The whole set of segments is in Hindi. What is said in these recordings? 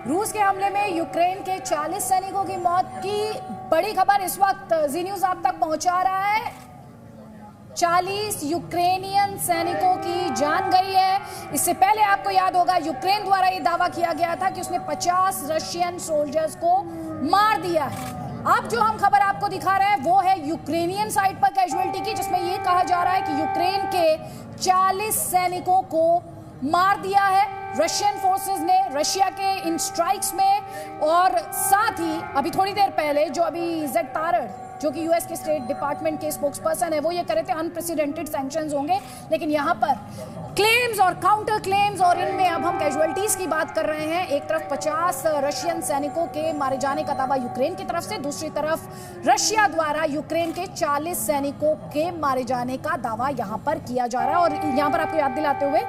रूस के हमले में यूक्रेन के 40 सैनिकों की मौत की बड़ी खबर इस वक्त जी न्यूज आप तक पहुंचा रहा है। 40 यूक्रेनियन सैनिकों की जान गई है। इससे पहले आपको याद होगा यूक्रेन द्वारा यह दावा किया गया था कि उसने 50 रशियन सोल्जर्स को मार दिया है। अब जो हम खबर आपको दिखा रहे हैं वो है यूक्रेनियन साइड पर कैजुअलिटी की, जिसमें यह कहा जा रहा है कि यूक्रेन के 40 सैनिकों को मार दिया है रशियन फोर्सेस ने रशिया के इन स्ट्राइक्स में। और साथ ही अभी थोड़ी देर पहले जो अभी जेड तारड़ जो कि यूएस के स्टेट डिपार्टमेंट के स्पोक्स पर्सन है वो ये कह रहे थे अनप्रेसिडेंटेड सैंक्शंस होंगे, लेकिन यहां पर क्लेम्स और काउंटर क्लेम्स और इनमें अब हम कैजुअलिटीज की बात कर रहे हैं। एक तरफ 50 रशियन सैनिकों के मारे जाने का दावा यूक्रेन की तरफ से, दूसरी तरफ रशिया द्वारा यूक्रेन के 40 सैनिकों के मारे जाने का दावा यहां पर किया जा रहा है। और यहां पर आपको याद दिलाते हुए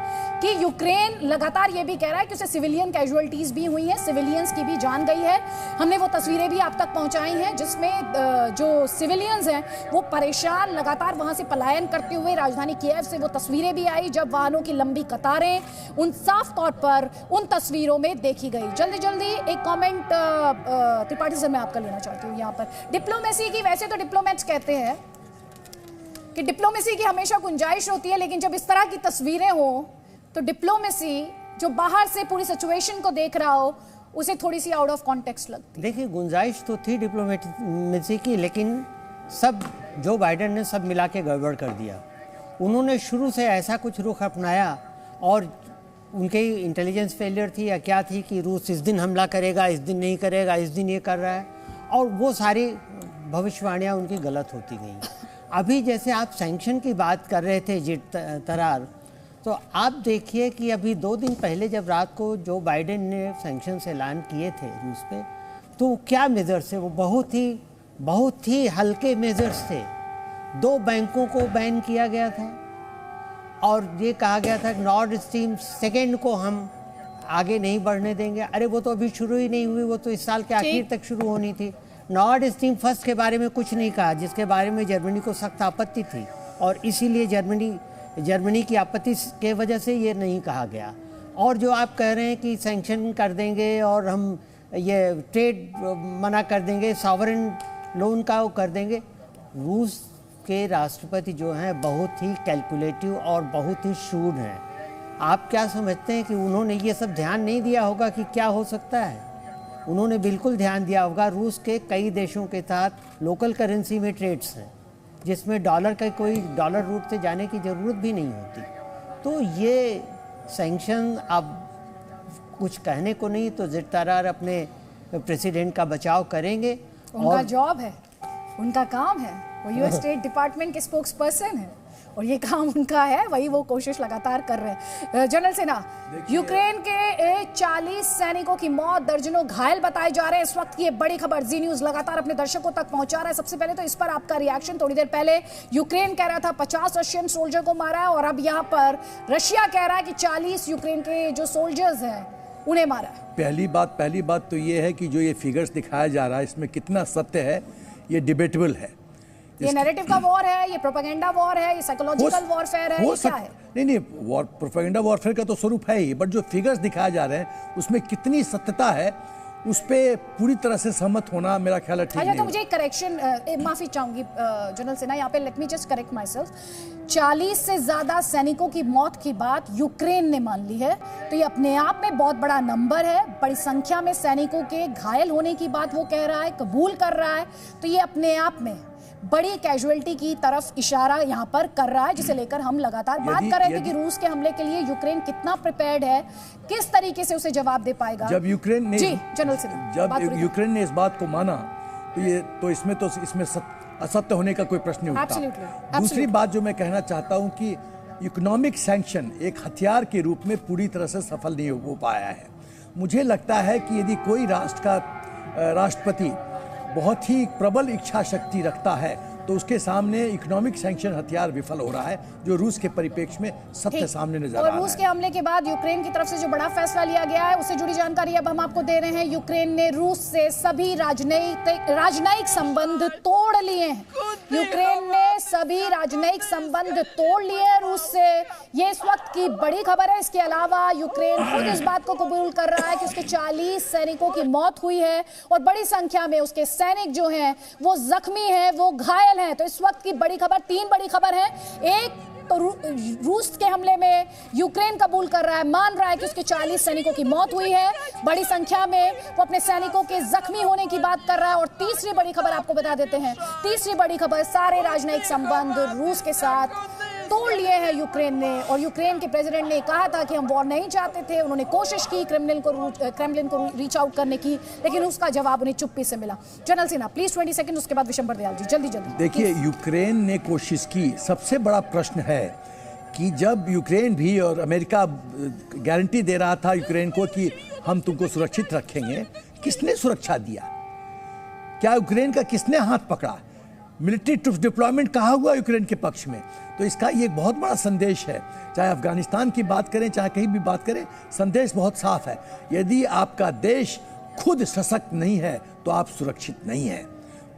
कि यूक्रेन लगातार ये भी कह रहा है कि उसे सिविलियन कैजुअलिटीज भी हुई हैं, सिविलियंस की भी जान गई है। हमने वो तस्वीरें भी आप तक पहुंचाई हैं जिसमें जो सिविलियंस हैं वो परेशान लगातार वहां से पलायन करते हुए राजधानी कीव से वो तस्वीरें भी आई जब वाहनों की लंबी कतारें उन साफ तौर पर उन तस्वीरों में देखी गई। जल्दी जल्दी एक कमेंट त्रिपाठी से मैं आपका लेना चाहती हूँ यहाँ पर डिप्लोमेसी की। वैसे तो डिप्लोमेट्स कहते हैं कि डिप्लोमेसी की हमेशा गुंजाइश होती है, लेकिन जब इस तरह की तस्वीरें हो तो डिप्लोमेसी जो बाहर से पूरी सिचुएशन को देख रहा हो उसे थोड़ी सी आउट ऑफ कॉन्टेक्स्ट लगती है। देखिए गुंजाइश तो थी डिप्लोमेसी की, लेकिन सब जो बाइडेन ने सब मिला के गड़बड़ कर दिया। उन्होंने शुरू से ऐसा कुछ रुख अपनाया और उनके इंटेलिजेंस फेलियर थी या क्या थी कि रूस इस दिन हमला करेगा, इस दिन नहीं करेगा, इस दिन ये कर रहा है, और वो सारी भविष्यवाणियाँ उनकी गलत होती गई। अभी जैसे आप सैंक्शन की बात कर रहे थे जेड तरार, तो आप देखिए कि अभी 2 दिन पहले जब रात को जो बाइडेन ने सैंक्शंस ऐलान किए थे रूस पे, तो क्या मेजर्स थे वो बहुत ही हल्के मेजर्स थे। 2 बैंकों को बैन किया गया था और ये कहा गया था कि नॉर्ड स्ट्रीम 2 को हम आगे नहीं बढ़ने देंगे। अरे वो तो अभी शुरू ही नहीं हुई, वो तो इस साल के आखिर तक शुरू होनी थी। नॉर्ड स्ट्रीम 1 के बारे में कुछ नहीं कहा, जिसके बारे में जर्मनी को सख्त आपत्ति थी और इसीलिए जर्मनी की आपत्ति के वजह से ये नहीं कहा गया। और जो आप कह रहे हैं कि सैंक्शन कर देंगे और हम ये ट्रेड मना कर देंगे, सॉवरेन लोन का वो कर देंगे, रूस के राष्ट्रपति जो हैं बहुत ही कैलकुलेटिव और बहुत ही शूड हैं। आप क्या समझते हैं कि उन्होंने ये सब ध्यान नहीं दिया होगा कि क्या हो सकता है? उन्होंने बिल्कुल ध्यान दिया होगा। रूस के कई देशों के साथ लोकल करेंसी में ट्रेड्स हैं जिसमें डॉलर का कोई डॉलर रूट से जाने की ज़रूरत भी नहीं होती। तो ये सैंक्शन अब कुछ कहने को नहीं, तो जेड तारार अपने प्रेसिडेंट का बचाव करेंगे। उनका जॉब है, उनका काम है, वो यूएस स्टेट डिपार्टमेंट के स्पोक्स पर्सन है और ये काम उनका है, वही वो कोशिश लगातार कर रहे हैं। जनरल सेना, यूक्रेन के 40 सैनिकों की मौत, दर्जनों घायल बताए जा रहे हैं। इस वक्त की ये बड़ी खबर जी न्यूज लगातार अपने दर्शकों तक पहुंचा रहा है। सबसे पहले तो इस पर आपका रिएक्शन। थोड़ी देर पहले यूक्रेन कह रहा था 50 रशियन सोल्जर को मारा है और अब यहाँ पर रशिया कह रहा है कि 40 यूक्रेन के जो सोल्जर्स हैं उन्हें मारा है। पहली बात तो ये है कि जो ये फिगर्स दिखाया जा रहा है इसमें कितना सत्य है ये डिबेटेबल है। ये नैरेटिव का वॉर है, ये प्रोपेगेंडा वॉर है, ये साइकोलॉजिकल वॉरफेयर है, ये क्या है? नहीं, वॉर प्रोपेगेंडा वॉरफेयर का तो स्वरूप है ही, बट जो फिगर्स दिखाए जा रहे हैं उसमें कितनी सत्यता है उस पे पूरी तरह से सहमत होना मेरा ख्याल है ठीक नहीं। तो मुझे एक करेक्शन, माफी चाहूंगी जनरल सेना, यहाँ पे let me just correct my self. 40 से ज्यादा सैनिकों की मौत की बात यूक्रेन ने मान ली है, तो ये अपने आप में बहुत बड़ा नंबर है। बड़ी संख्या में सैनिकों के घायल होने की बात वो कह रहा है, कबूल कर रहा है, तो ये अपने आप में बड़ी कैजुअलिटी की तरफ इशारा यहाँ पर कर रहा है, जिसे लेकर हम लगातार बात कर रहे थे कि रूस के हमले के लिए यूक्रेन कितना प्रिपेयर्ड है, किस तरीके से उसे जवाब दे पाएगा। जब यूक्रेन ने यूक्रेन ने इस बात को माना तो इसमें असत्य होने का कोई प्रश्न नहीं उठता। दूसरी बात जो मैं कहना चाहता हूँ कि इकोनॉमिक सैंक्शन एक हथियार के रूप में पूरी तरह से सफल नहीं हो पाया है। मुझे लगता है कि यदि कोई राष्ट्र का राष्ट्रपति बहुत ही प्रबल इच्छा शक्ति रखता है तो उसके सामने इकोनॉमिक सैंक्शन हथियार विफल हो रहा है, जो रूस के परिप्रेक्ष्य में सत्य सामने नजर आ रहा है। और रूस के हमले के बाद यूक्रेन की तरफ से जो बड़ा फैसला लिया गया है, उससे जुड़ी जानकारी अब हम आपको दे रहे हैं। यूक्रेन ने रूस से सभी राजनयिक संबंध तोड़ लिए हैं। यूक्रेन ने सभी राजनयिक संबंध तोड़ लिए हैं रूस से। ये इस वक्त की बड़ी खबर है। इसके अलावा यूक्रेन खुद इस बात को कबूल कर रहा है कि उसके 40 सैनिकों की मौत हुई है और बड़ी संख्या में उसके सैनिक जो हैं वो जख्मी हैं, वो घायल हैं। तो इस वक्त की बड़ी खबर, 3 बड़ी खबर है। एक तो रूस के हमले में यूक्रेन कबूल कर रहा है, मान रहा है कि उसके 40 सैनिकों की मौत हुई है, बड़ी संख्या में वो अपने सैनिकों के जख्मी होने की बात कर रहा है। और तीसरी बड़ी खबर आपको बता देते हैं, तीसरी बड़ी खबर, सारे राजनयिक संबंध रूस के साथ तोड़ लिए हैं यूक्रेन ने। और यूक्रेन के प्रेसिडेंट ने कहा था कि हम वॉर नहीं चाहते थे। उन्होंने कोशिश की क्रेमलिन को रीच आउट करने की, लेकिन उसका जवाब उन्हें चुप्पी से मिला। जनरल सिन्हा प्लीज 20 सेकंड, उसके बाद विशंबर दयाल जी जल्दी जल्दी। देखिए, यूक्रेन ने कोशिश की। सबसे बड़ा प्रश्न है कि जब यूक्रेन भी और अमेरिका गारंटी दे रहा था यूक्रेन को कि हम तुमको सुरक्षित रखेंगे, किसने सुरक्षा दिया? क्या यूक्रेन का किसने हाथ पकड़ा? मिलिट्री ट्रूप्स डिप्लॉयमेंट कहा हुआ यूक्रेन के पक्ष में। तो इसका ये बहुत बड़ा संदेश है। चाहे अफगानिस्तान की बात करें, चाहे कहीं भी बात करें, संदेश बहुत साफ है। यदि आपका देश खुद सशक्त नहीं है तो आप सुरक्षित नहीं हैं।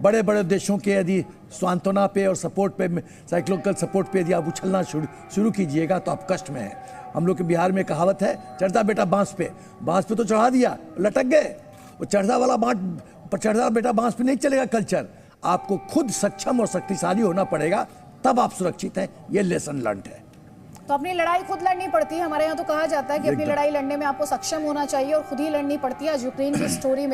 बड़े बड़े देशों के यदि सांत्वना पे और सपोर्ट पे, साइकोलॉजिकल सपोर्ट पे यदि आप उछलना शुरू कीजिएगा तो आप कष्ट में हैं। हम लोग के बिहार में कहावत है, चढ़ता बेटा बांस पे तो चढ़ा दिया, लटक गए। वो चढ़ता बेटा बांस पे नहीं चलेगा कल्चर। आपको खुद सक्षम और शक्तिशाली होना पड़ेगा, तब आप सुरक्षित हैं। ये लेसन लर्न है। तो अपनी लड़ाई खुद लड़नी पड़ती है। हमारे यहाँ तो कहा जाता है कि अपनी लड़ाई लड़ने में आपको सक्षम होना चाहिए और खुद ही लड़नी पड़ती है। आज यूक्रेन की स्टोरी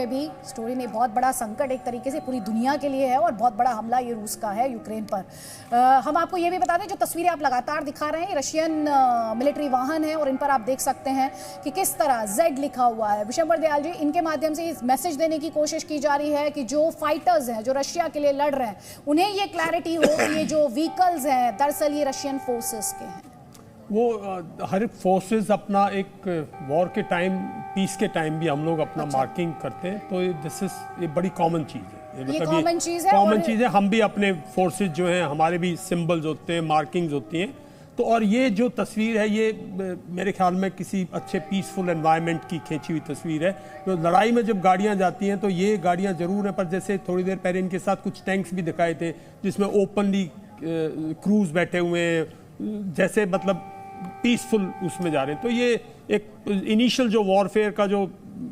में बहुत बड़ा संकट एक तरीके से पूरी दुनिया के लिए है और बहुत बड़ा हमला ये रूस का है यूक्रेन पर। हम आपको ये भी बता दें, जो तस्वीरें आप लगातार दिखा रहे हैं, ये रशियन मिलिट्री वाहन है और इन पर आप देख सकते हैं कि किस तरह Z लिखा हुआ है। विशंबर दयाल जी, इनके माध्यम से इस मैसेज देने की कोशिश की जा रही है कि जो फाइटर्स हैं, जो रशिया के लिए लड़ रहे हैं, उन्हें ये क्लैरिटी हो कि ये जो व्हीकल्स हैं दरअसल ये रशियन फोर्सेस के हैं। वो हर एक फोर्सेस अपना एक वॉर के टाइम, पीस के टाइम भी हम लोग अपना मार्किंग करते हैं। तो दिस इज ये बड़ी कॉमन चीज़ है। ये कॉमन चीज़ है। हम भी अपने फोर्सेस जो हैं, हमारे भी सिंबल्स होते हैं, मार्किंग्स होती हैं। तो और ये जो तस्वीर है, ये मेरे ख्याल में किसी अच्छे पीसफुल एनवायरनमेंट की खींची हुई तस्वीर है। तो लड़ाई में जब गाड़ियाँ जाती हैं तो ये गाड़ियाँ ज़रूर हैं, पर जैसे थोड़ी देर पहले इनके साथ कुछ टैंक्स भी दिखाए थे जिसमें ओपनली क्रूज बैठे हुए हैं, जैसे मतलब पीसफुल उसमें जा रहे हैं। तो ये एक इनिशियल जो वॉरफेयर का, जो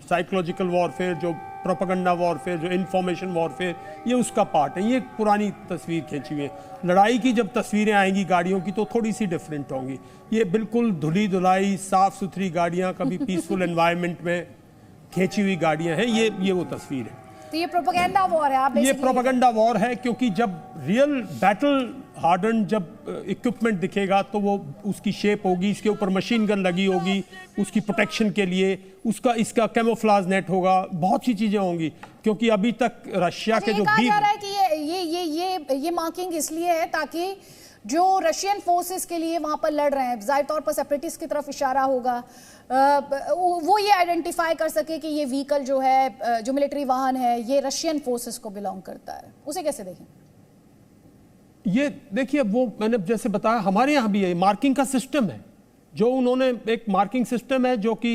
साइकोलॉजिकल वॉरफेयर, जो प्रोपेगेंडा वॉरफेयर, जो इंफॉर्मेशन वॉरफेयर, ये उसका पार्ट है। ये एक पुरानी तस्वीर खींची हुई है। लड़ाई की जब तस्वीरें आएंगी गाड़ियों की तो थोड़ी सी डिफरेंट होंगी। ये बिल्कुल धुली धुलाई साफ सुथरी गाड़ियाँ, कभी पीसफुल एनवायरनमेंट में खींची हुई गाड़ियाँ हैं। ये वो तस्वीर है। तो ये प्रोपेगेंडा वॉर है। आप ये प्रोपेगेंडा वॉर है, क्योंकि जब रियल बैटल हार्डन जब इक्विपमेंट दिखेगा तो वो उसकी शेप होगी, इसके ऊपर मशीन गन लगी होगी उसकी प्रोटेक्शन के लिए, इसका कैमोफ्लेज नेट होगा, बहुत सी चीजें होंगी। क्योंकि अभी तक रशिया के जो कहा जा रहा है कि ये मार्किंग इसलिए है ताकि जो रशियन फोर्सेस के लिए वहां पर लड़ रहे हैं, जाहिर तौर पर सेपरेटिस्ट की तरफ इशारा होगा, वो ये आइडेंटिफाई कर सके कि ये व्हीकल जो है, जो मिलिट्री वाहन है, ये रशियन फोर्सेस को बिलोंग करता है। उसे कैसे देखें? ये देखिए, वो मैंने जैसे बताया, हमारे यहाँ भी है मार्किंग का सिस्टम है। जो उन्होंने एक मार्किंग सिस्टम है जो कि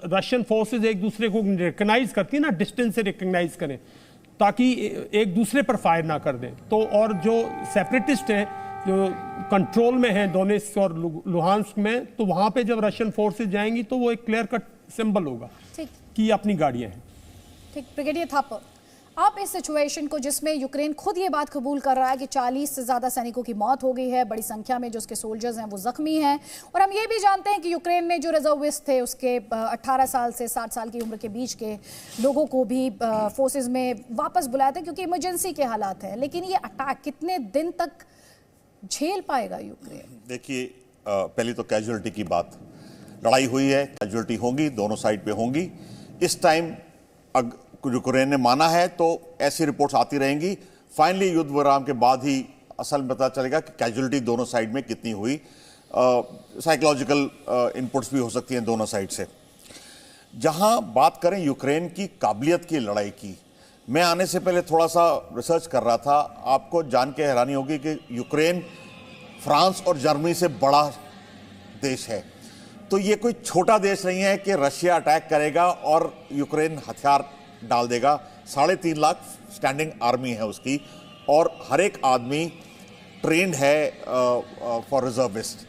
रशियन फोर्सेस एक दूसरे को रिकग्नाइज करती है ना, डिस्टेंस से रिकग्नाइज करें ताकि एक दूसरे पर फायर ना कर दें। तो और जो सेपरेटिस्ट है, जो कंट्रोल में है डोनेट्स्क और लुहांस्क में, तो वहां पे जब रशियन फोर्सेस जाएंगी तो वो एक क्लियर कट सिंबल होगा कि ये अपनी गाड़ियां हैं। ठीक, ब्रिगेडियर थापर, आप इस सिचुएशन को, जिसमें यूक्रेन खुद ये बात कबूल कर रहा है कि 40 से ज़्यादा सैनिकों की मौत हो गई है, बड़ी संख्या में जो उसके सोल्जर्स हैं वो जख्मी हैं, और हम ये भी जानते हैं कि यूक्रेन ने जो रिजर्विस्ट थे उसके 18 साल से 60 साल की उम्र के बीच के लोगों को भी फोर्सेज में वापस बुलाया था क्योंकि इमरजेंसी के हालात हैं। लेकिन ये अटैक कितने दिन तक झेल पाएगा यूक्रेन? देखिए, पहले तो कैजुअलिटी की बात, लड़ाई हुई है, कैजुअलिटी होंगी, दोनों साइड पे होंगी। इस टाइम यूक्रेन ने माना है तो ऐसी रिपोर्ट्स आती रहेंगी। फाइनली युद्ध विराम के बाद ही असल में पता चलेगा कि कैजुअलिटी दोनों साइड में कितनी हुई। साइकोलॉजिकल इनपुट्स भी हो सकती हैं दोनों साइड से। जहां बात करें यूक्रेन की काबिलियत की लड़ाई की, मैं आने से पहले थोड़ा सा रिसर्च कर रहा था, आपको जान के हैरानी होगी कि यूक्रेन फ्रांस और जर्मनी से बड़ा देश है। तो ये कोई छोटा देश नहीं है कि रशिया अटैक करेगा और यूक्रेन हथियार डाल देगा। 3.5 लाख स्टैंडिंग आर्मी है उसकी, और हर एक आदमी ट्रेंड है फॉर रिजर्विस्ट।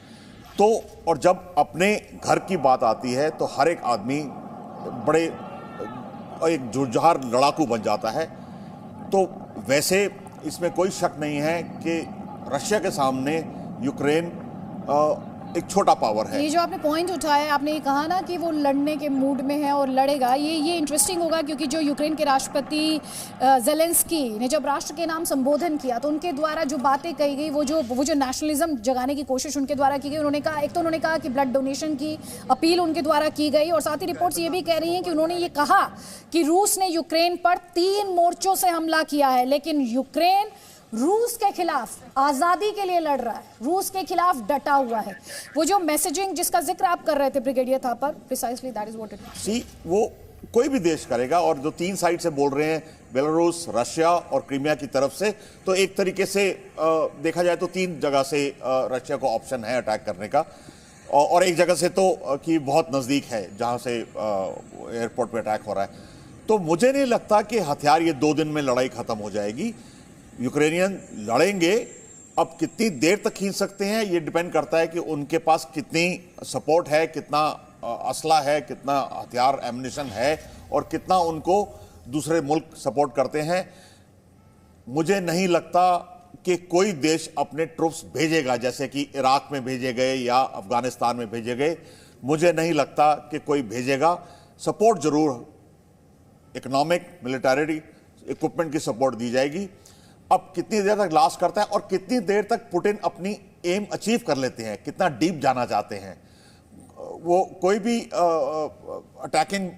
तो और जब अपने घर की बात आती है तो हर एक आदमी बड़े एक जुझार लड़ाकू बन जाता है। तो वैसे इसमें कोई शक नहीं है कि रशिया के सामने यूक्रेन एक छोटा पावर है। ये जो आपने पॉइंट उठाया, आपने ये कहा ना कि वो लड़ने के मूड में है और लड़ेगा, ये इंटरेस्टिंग होगा, क्योंकि जो यूक्रेन के राष्ट्रपति ज़ेलेंस्की ने जब राष्ट्र के नाम संबोधन किया तो उनके द्वारा जो बातें कही गई, वो जो नेशनलिज्म जगाने की कोशिश उनके द्वारा की गई। उन्होंने कहा, एक तो उन्होंने कहा कि ब्लड डोनेशन की अपील उनके द्वारा की गई, और साथ ही रिपोर्ट्स ये भी कह रही हैं कि उन्होंने ये कहा कि रूस ने यूक्रेन पर 3 मोर्चों से हमला किया है, लेकिन यूक्रेन रूस के खिलाफ आजादी के लिए लड़ रहा है, रूस के खिलाफ डटा हुआ है। वो जो मैसेजिंग जिसका जिक्र आप कर रहे थे Brigadier Thapar, precisely that is what it is. See, वो कोई भी देश करेगा, और जो 3 साइड से बोल रहे हैं, बेलारूस, रशिया और क्रीमिया की तरफ से, तो एक तरीके से देखा जाए तो 3 जगह से रशिया को ऑप्शन है अटैक करने का, और एक जगह से तो कि बहुत नजदीक है जहां से एयरपोर्ट पे अटैक हो रहा है। तो मुझे नहीं लगता कि हथियार ये 2 दिन में लड़ाई खत्म हो जाएगी। यूक्रेनियन लड़ेंगे, अब कितनी देर तक खींच सकते हैं ये डिपेंड करता है कि उनके पास कितनी सपोर्ट है, कितना असला है, कितना हथियार एम्युनिशन है, और कितना उनको दूसरे मुल्क सपोर्ट करते हैं। मुझे नहीं लगता कि कोई देश अपने ट्रूप्स भेजेगा, जैसे कि इराक में भेजे गए या अफगानिस्तान में भेजे गए। मुझे नहीं लगता कि कोई भेजेगा। सपोर्ट जरूर, इकोनॉमिक, मिलिटरी इक्विपमेंट की सपोर्ट दी जाएगी। अब कितनी देर तक लास्ट करता है और कितनी देर तक पुतिन अपनी एम अचीव कर लेते हैं, कितना डीप जाना चाहते हैं, वो कोई भी अटैकिंग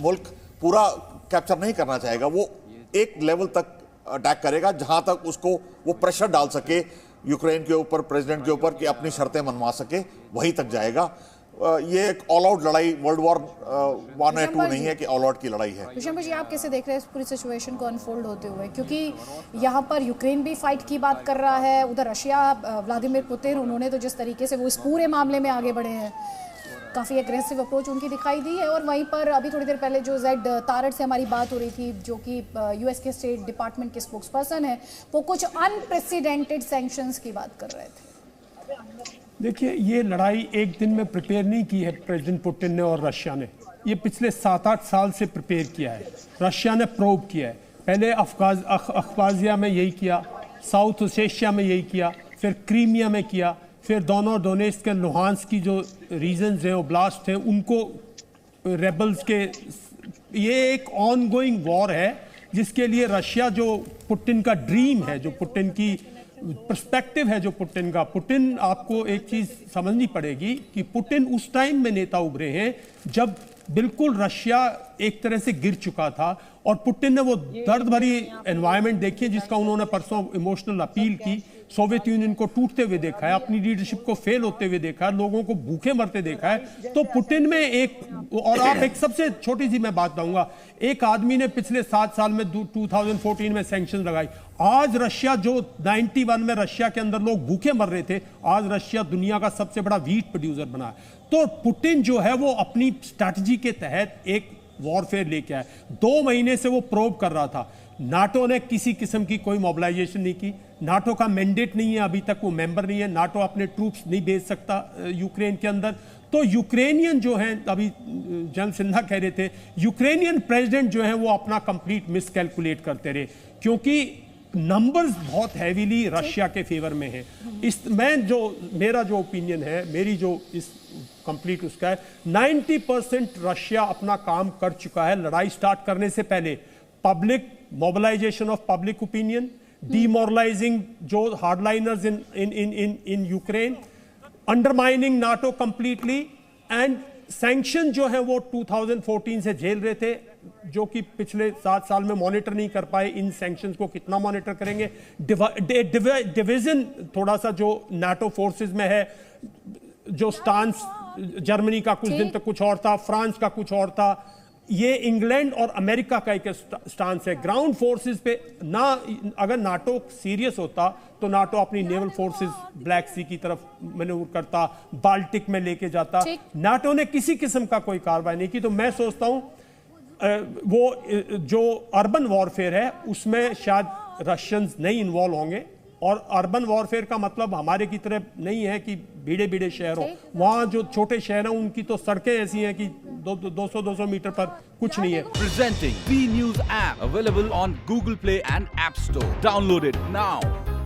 मुल्क पूरा कैप्चर नहीं करना चाहेगा। वो एक लेवल तक अटैक करेगा जहां तक उसको वो प्रेशर डाल सके यूक्रेन के ऊपर, प्रेसिडेंट के ऊपर, कि अपनी शर्तें मनवा सके, वहीं तक जाएगा। ये एक ऑल आउट लड़ाई, वर्ल्ड वॉर 1 या 2 नहीं है कि ऑल आउट की लड़ाई है। दुष्यंत जी, आप कैसे देख रहे हैं इस पूरी सिचुएशन को अनफोल्ड होते हुए? क्योंकि यहाँ पर यूक्रेन भी फाइट की बात कर रहा है, उधर रशिया, व्लादिमीर पुतिन, उन्होंने तो जिस तरीके से वो इस पूरे मामले में आगे बढ़े हैं, काफ़ी एग्रेसिव अप्रोच उनकी दिखाई दी है। और वहीं पर अभी थोड़ी देर पहले जो जेड तारड़ से हमारी बात हो रही थी, जो कि यूएस के स्टेट डिपार्टमेंट के स्पोक्स पर्सन है, वो कुछ अनप्रेसिडेंटेड सैंक्शंस की बात कर रहे थे। देखिए, ये लड़ाई एक दिन में प्रिपेयर नहीं की है प्रेसिडेंट पुतिन ने और रशिया ने, ये पिछले 7-8 साल से प्रिपेयर किया है। रशिया ने प्रोब किया है, पहले अफगाजिया में यही किया, साउथ ओसेशिया में यही किया, फिर क्रीमिया में किया, फिर दोनों डोनेट्स्क के लुहांस्क की जो रीजन्स हैं, ओब्लास्ट हैं, उनको रेबल्स के, ये एक ऑन गोइंग वॉर है जिसके लिए रशिया, जो पुतिन का ड्रीम है, जो पुतिन की पर्सपेक्टिव है, जो पुतिन का, पुतिन, आपको एक चीज समझनी पड़ेगी कि पुतिन उस टाइम में नेता उभरे हैं जब बिल्कुल रशिया एक तरह से गिर चुका था, और पुतिन ने वो दर्द भरी एनवायरनमेंट देखी जिसका उन्होंने परसों इमोशनल अपील की। सोवियत यूनियन को टूटते हुए देखा है, अपनी लीडरशिप को फेल होते हुए देखा है, लोगों को भूखे मरते देखा है। तो पुतिन में एक, और आप एक सबसे छोटी सी मैं बात बताऊंगा, एक आदमी ने पिछले 7 साल में 2014 में सैंक्शन लगाई। आज रशिया, जो 91 में रशिया के अंदर लोग भूखे मर रहे थे, आज रशिया दुनिया का सबसे बड़ा व्हीट प्रोड्यूसर बना है। तो पुतिन जो है वो अपनी स्ट्रैटेजी के तहत एक वॉरफेयर लेके आया। 2 महीने से वो प्रोब कर रहा था। नाटो ने किसी किस्म की कोई मोबिलाइजेशन नहीं की, नाटो का मैंडेट नहीं है, अभी तक वो मेंबर नहीं है, नाटो अपने ट्रूप्स नहीं भेज सकता यूक्रेन के अंदर। तो यूक्रेनियन जो हैं, अभी जनरल सिन्हा कह रहे थे, यूक्रेनियन प्रेसिडेंट जो है वो अपना कंप्लीट मिसकैलकुलेट करते रहे, क्योंकि नंबर्स बहुत हैवीली रशिया के फेवर में है। मेरा जो ओपिनियन है, मेरी जो इस कंप्लीट उसका है, 90% रशिया अपना काम कर चुका है लड़ाई स्टार्ट करने से पहले। Public mobilisation of public opinion, demoralising जो hardliners in Ukraine, undermining NATO completely, and sanction जो है वो 2014 से झेल रहे थे, जो कि पिछले 7 साल में मॉनिटर नहीं कर पाए। इन सैंक्शंस को कितना मॉनिटर करेंगे? डिवीजन थोड़ा सा जो नाटो फोर्सेस में है, जो स्टांस जर्मनी का कुछ दिन तक कुछ और था, फ्रांस का कुछ और था, ये इंग्लैंड और अमेरिका का एक स्टांस है। ग्राउंड फोर्सेस पे ना, अगर नाटो सीरियस होता तो नाटो अपनी नेवल फोर्सेस ब्लैक सी की तरफ मैन्यूवर करता, बाल्टिक में लेके जाता। नाटो ने किसी किस्म का कोई कार्रवाई नहीं की। तो मैं सोचता हूं वो जो अर्बन वॉरफेयर है उसमें शायद रशियंस नहीं इन्वॉल्व होंगे। और अर्बन वॉरफेयर का मतलब हमारे की तरह नहीं है कि भीड़े भीड़े शहर हो। वहां जो छोटे शहर हैं उनकी तो सड़कें ऐसी हैं कि 200 मीटर पर कुछ नहीं है। Presenting B News app available on Google Play and App Store. Download it now.